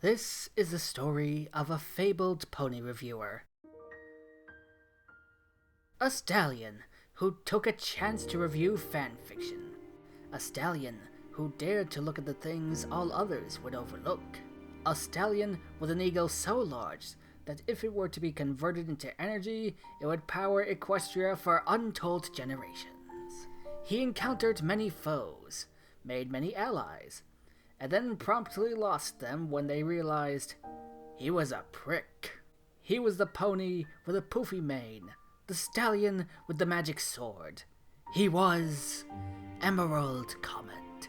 This is the story of a fabled pony reviewer. A stallion who took a chance to review fanfiction. A stallion who dared to look at the things all others would overlook. A stallion with an ego so large that if it were to be converted into energy, it would power Equestria for untold generations. He encountered many foes, made many allies, and then promptly lost them when they realized he was a prick. He was the pony with a poofy mane, the stallion with the magic sword. He was EmeraldComet.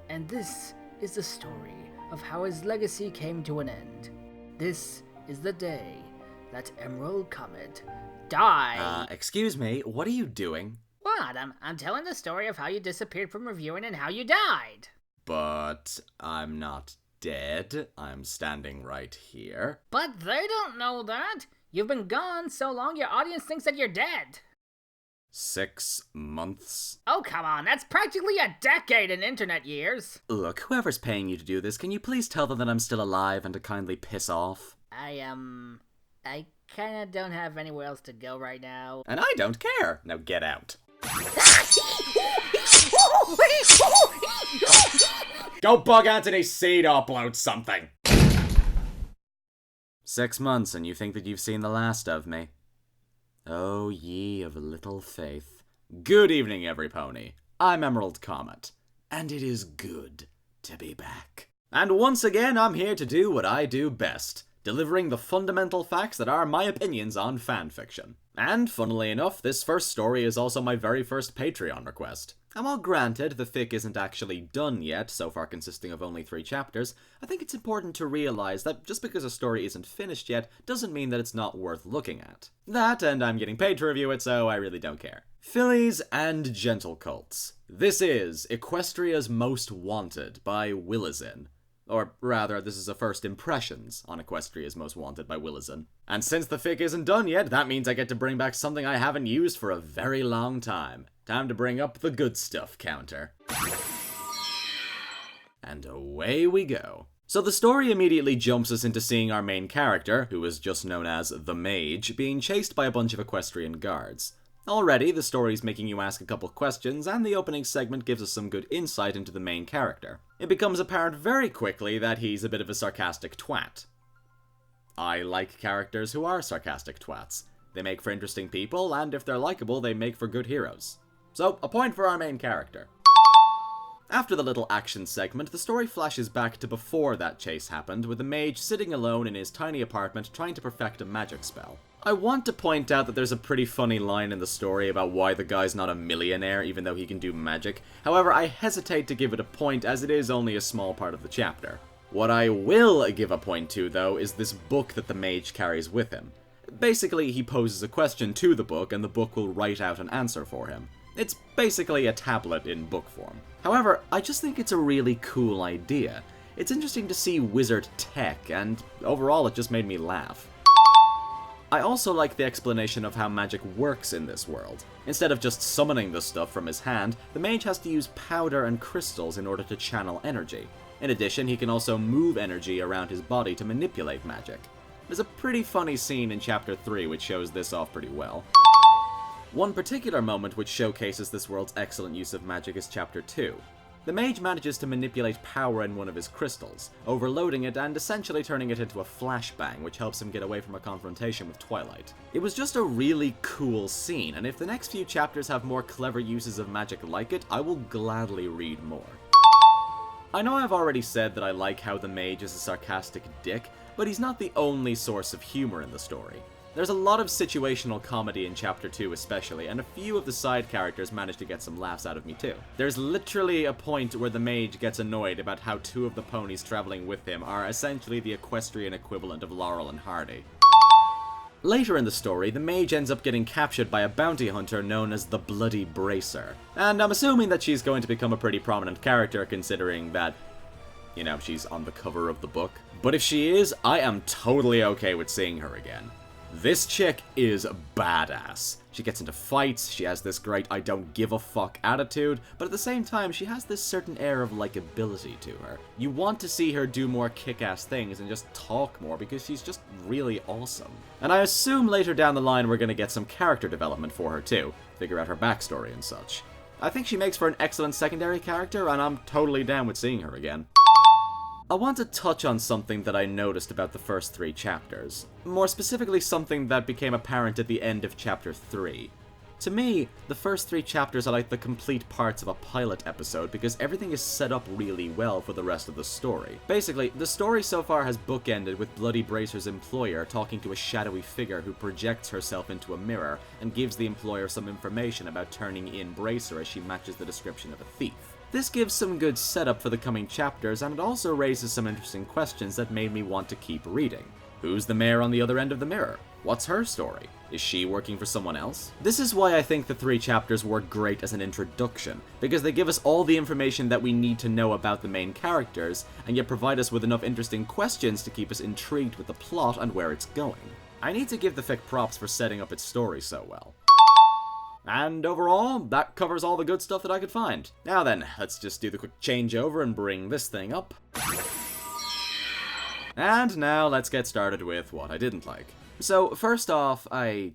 And this is the story of how his legacy came to an end. This is the day that EmeraldComet died. Excuse me, what are you doing? What? I'm telling the story of how you disappeared from reviewing and how you died. But I'm not dead. I'm standing right here. But they don't know that. You've been gone so long your audience thinks that you're dead. 6 months? Oh, come on, that's practically a decade in internet years. Look, whoever's paying you to do this, can you please tell them that I'm still alive and to kindly piss off? I kinda don't have anywhere else to go right now. And I don't care. Now get out. Go bug Anthony's seed or upload something! 6 months and you think that you've seen the last of me? Oh, ye of little faith. Good evening, every pony. I'm EmeraldComet, and it is good to be back. And once again, I'm here to do what I do best, delivering the fundamental facts that are my opinions on fanfiction. And, funnily enough, this first story is also my very first Patreon request. And while granted, the fic isn't actually done yet, so far consisting of only 3 chapters, I think it's important to realize that just because a story isn't finished yet, doesn't mean that it's not worth looking at. That, and I'm getting paid to review it, so I really don't care. Fillies and Gentle Colts. This is Equestria's Most Wanted by Willizin. Or rather, this is a first impressions on Equestria's Most Wanted by Willizin. And since the fic isn't done yet, that means I get to bring back something I haven't used for a very long time. Time to bring up the good stuff counter. And away we go. So the story immediately jumps us into seeing our main character, who is just known as the Mage, being chased by a bunch of equestrian guards. Already, the story's making you ask a couple questions, and the opening segment gives us some good insight into the main character. It becomes apparent very quickly that he's a bit of a sarcastic twat. I like characters who are sarcastic twats. They make for interesting people, and if they're likable, they make for good heroes. So, a point for our main character. After the little action segment, the story flashes back to before that chase happened, with the mage sitting alone in his tiny apartment trying to perfect a magic spell. I want to point out that there's a pretty funny line in the story about why the guy's not a millionaire even though he can do magic. However, I hesitate to give it a point as it is only a small part of the chapter. What I will give a point to, though, is this book that the mage carries with him. Basically, he poses a question to the book and the book will write out an answer for him. It's basically a tablet in book form. However, I just think it's a really cool idea. It's interesting to see wizard tech, and overall it just made me laugh. I also like the explanation of how magic works in this world. Instead of just summoning the stuff from his hand, the mage has to use powder and crystals in order to channel energy. In addition, he can also move energy around his body to manipulate magic. There's a pretty funny scene in Chapter 3 which shows this off pretty well. One particular moment which showcases this world's excellent use of magic is Chapter 2. The mage manages to manipulate power in one of his crystals, overloading it and essentially turning it into a flashbang, which helps him get away from a confrontation with Twilight. It was just a really cool scene, and if the next few chapters have more clever uses of magic like it, I will gladly read more. I know I've already said that I like how the mage is a sarcastic dick, but he's not the only source of humor in the story. There's a lot of situational comedy in Chapter 2 especially, and a few of the side characters manage to get some laughs out of me too. There's literally a point where the mage gets annoyed about how 2 of the ponies traveling with him are essentially the equestrian equivalent of Laurel and Hardy. Later in the story, the mage ends up getting captured by a bounty hunter known as the Bloody Bracer. And I'm assuming that she's going to become a pretty prominent character considering that, you know, she's on the cover of the book. But if she is, I am totally okay with seeing her again. This chick is badass. She gets into fights, she has this great I don't give a fuck attitude, but at the same time she has this certain air of likability to her. You want to see her do more kick-ass things and just talk more because she's just really awesome. And I assume later down the line we're gonna get some character development for her too, figure out her backstory and such. I think she makes for an excellent secondary character and I'm totally down with seeing her again. I want to touch on something that I noticed about the first 3 chapters. More specifically, something that became apparent at the end of chapter 3. To me, the first 3 chapters are like the complete parts of a pilot episode because everything is set up really well for the rest of the story. Basically, the story so far has bookended with Bloody Bracer's employer talking to a shadowy figure who projects herself into a mirror and gives the employer some information about turning in Bracer as she matches the description of a thief. This gives some good setup for the coming chapters, and it also raises some interesting questions that made me want to keep reading. Who's the mayor on the other end of the mirror? What's her story? Is she working for someone else? This is why I think the 3 chapters work great as an introduction, because they give us all the information that we need to know about the main characters, and yet provide us with enough interesting questions to keep us intrigued with the plot and where it's going. I need to give the fic props for setting up its story so well. And overall, that covers all the good stuff that I could find. Now then, let's just do the quick changeover and bring this thing up. And now let's get started with what I didn't like. So, first off, I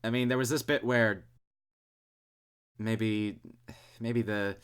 mean, there was this bit where maybe the...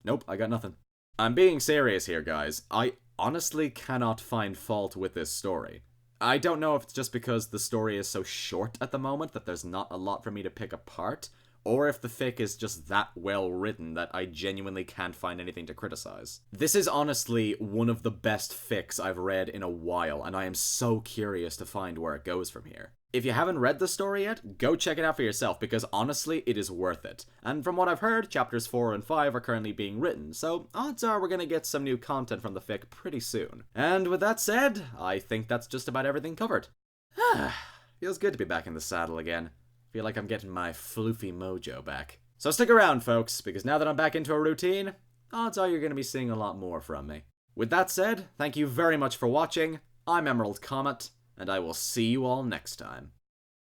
Nope, I got nothing. I'm being serious here, guys. I honestly cannot find fault with this story. I don't know if it's just because the story is so short at the moment that there's not a lot for me to pick apart, or if the fic is just that well written that I genuinely can't find anything to criticize. This is honestly one of the best fics I've read in a while, and I am so curious to find where it goes from here. If you haven't read the story yet, go check it out for yourself, because honestly, it is worth it. And from what I've heard, chapters 4 and 5 are currently being written, so odds are we're gonna get some new content from the fic pretty soon. And with that said, I think that's just about everything covered. Feels good to be back in the saddle again. Feel like I'm getting my floofy mojo back. So stick around, folks, because now that I'm back into a routine, odds are you're gonna be seeing a lot more from me. With that said, thank you very much for watching. I'm EmeraldComet, and I will see you all next time.